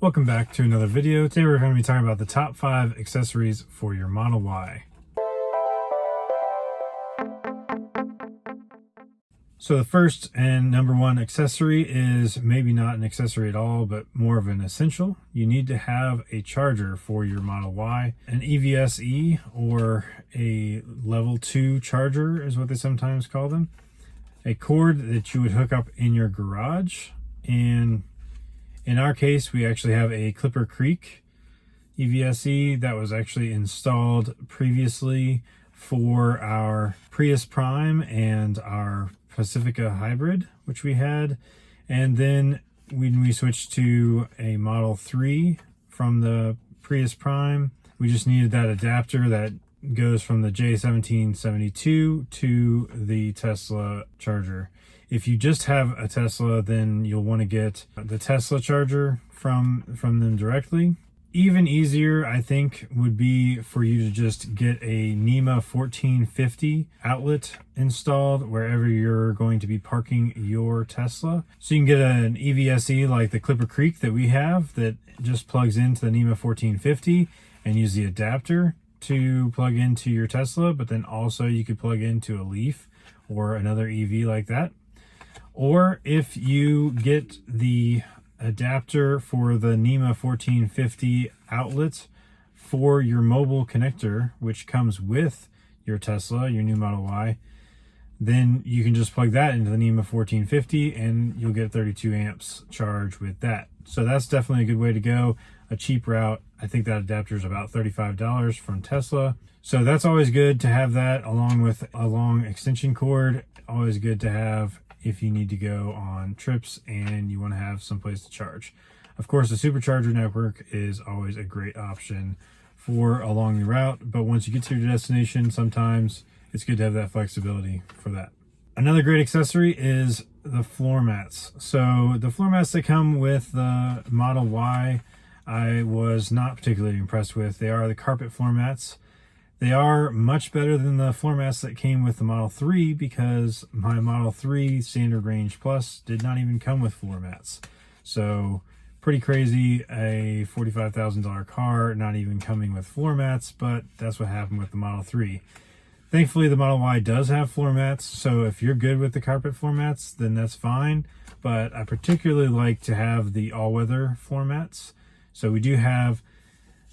Welcome back to another video. Today we're going to be talking about the top 5 accessories for your Model Y. So the first and number one accessory is maybe not an accessory at all, but more of an essential. You need to have a charger for your Model Y. An EVSE or a level 2 charger is what they sometimes call them. A cord that you would hook up in your garage. And in our case, we actually have a Clipper Creek EVSE that was actually installed previously for our Prius Prime and our Pacifica Hybrid, which we had. And then when we switched to a Model 3 from the Prius Prime, we just needed that adapter that goes from the J1772 to the Tesla charger. If you just have a Tesla, then you'll want to get the Tesla charger from them directly. Even easier, I think, would be for you to just get a NEMA 1450 outlet installed wherever you're going to be parking your Tesla. So you can get an EVSE like the Clipper Creek that we have that just plugs into the NEMA 1450 and use the adapter to plug into your Tesla, but then also you could plug into a Leaf or another EV like that. Or if you get the adapter for the NEMA 1450 outlet for your mobile connector, which comes with your Tesla, your new Model Y, then you can just plug that into the NEMA 1450 and you'll get 32 amps charge with that. So that's definitely a good way to go, a cheap route. I think that adapter is about $35 from Tesla. So that's always good to have that along with a long extension cord. Always good to have if you need to go on trips and you want to have someplace to charge. Of course, the supercharger network is always a great option for along your route, but once you get to your destination, sometimes it's good to have that flexibility for that. Another great accessory is the floor mats. So the floor mats that come with the Model Y, I was not particularly impressed with. They are the carpet floor mats. They are much better than the floor mats that came with the Model 3 because my Model 3 Standard Range Plus did not even come with floor mats. So pretty crazy, a $45,000 car not even coming with floor mats, but that's what happened with the Model 3. Thankfully, the Model Y does have floor mats, so if you're good with the carpet floor mats, then that's fine. But I particularly like to have the all-weather floor mats. So we do have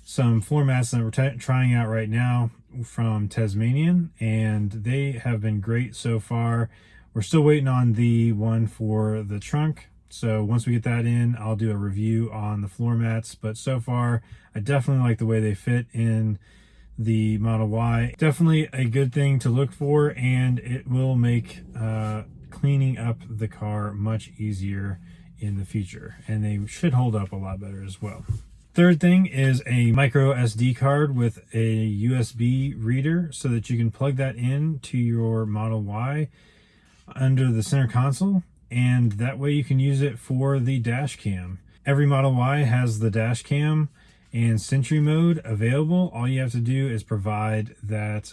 some floor mats that we're trying out right now from Tasmanian, and they have been great so far. We're still waiting on the one for the trunk, so once we get that in, I'll do a review on the floor mats. But so far, I definitely like the way they fit in the Model Y. Definitely a good thing to look for, and it will make cleaning up the car much easier in the future, and they should hold up a lot better as well. Third thing is a MicroSD card with a USB reader so that you can plug that in to your Model Y under the center console, and that way you can use it for the dash cam. Every Model Y has the dash cam and Sentry mode available. All you have to do is provide that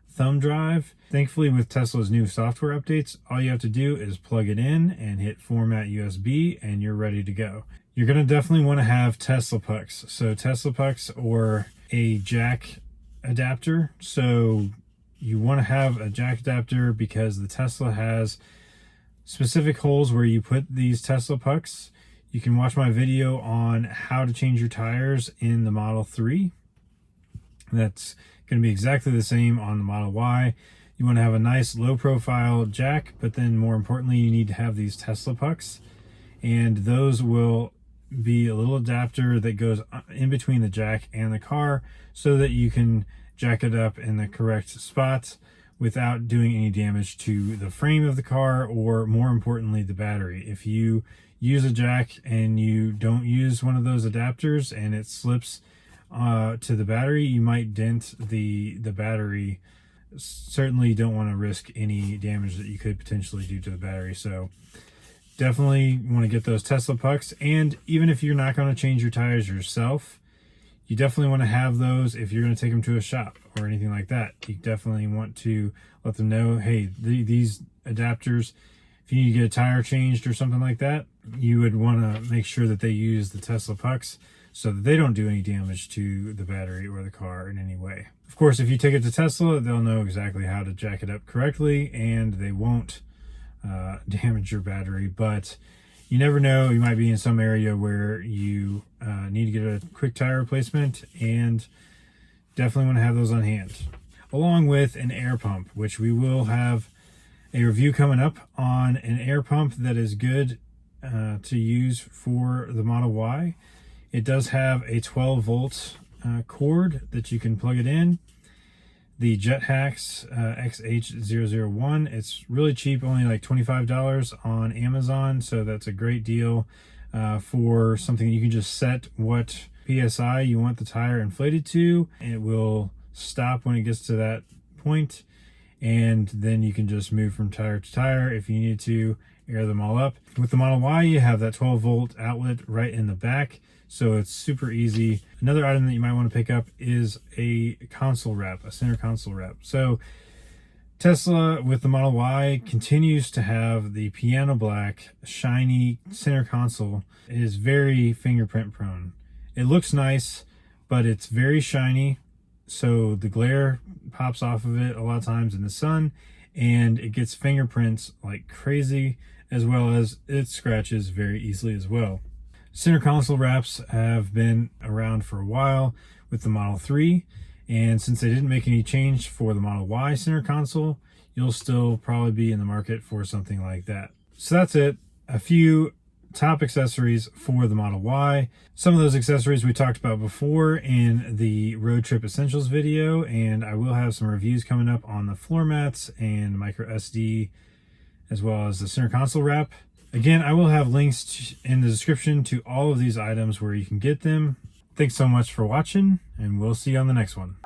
thumb drive. Thankfully, with Tesla's new software updates, all you have to do is plug it in and hit Format USB, and you're ready to go. You're going to definitely want to have Tesla pucks. So Tesla pucks or a jack adapter. So you want to have a jack adapter because the Tesla has specific holes where you put these Tesla pucks. You can watch my video on how to change your tires in the Model 3. That's going to be exactly the same on the Model Y. You want to have a nice low profile jack, but then more importantly, you need to have these Tesla pucks. And those will be a little adapter that goes in between the jack and the car so that you can jack it up in the correct spot without doing any damage to the frame of the car, or more importantly, the battery. If you use a jack and you don't use one of those adapters and it slips to the battery, you might dent the battery. Certainly don't want to risk any damage that you could potentially do to the battery. So definitely want to get those Tesla pucks. And even if you're not going to change your tires yourself, you definitely want to have those if you're going to take them to a shop or anything like that. You definitely want to let them know, hey, these adapters, if you need to get a tire changed or something like that, you would want to make sure that they use the Tesla pucks so that they don't do any damage to the battery or the car in any way. Of course, if you take it to Tesla, they'll know exactly how to jack it up correctly, and they won't damage your battery. But you never know, you might be in some area where you need to get a quick tire replacement, and definitely want to have those on hand. Along with an air pump, which we will have a review coming up on an air pump that is good to use for the Model Y. It does have a 12 volt cord that you can plug it in. The JetHacks XH001, it's really cheap, only like $25 on Amazon, so that's a great deal for something you can just set what PSI you want the tire inflated to, and it will stop when it gets to that point, and then you can just move from tire to tire if you need to air them all up. With the Model Y, you have that 12 volt outlet right in the back, so it's super easy. Another item that you might want to pick up is a console wrap, a center console wrap. So Tesla with the Model Y continues to have the piano black shiny center console. It is very fingerprint prone. It looks nice, but it's very shiny, so the glare pops off of it a lot of times in the sun, and it gets fingerprints like crazy, as well as it scratches very easily as well. Center console wraps have been around for a while with the Model 3, and since they didn't make any change for the Model Y center console, you'll still probably be in the market for something like that. So that's it. A few top accessories for the Model Y. Some of those accessories we talked about before in the Road Trip Essentials video, and I will have some reviews coming up on the floor mats and MicroSD, as well as the center console wrap. Again, I will have links in the description to all of these items where you can get them. Thanks so much for watching, and we'll see you on the next one.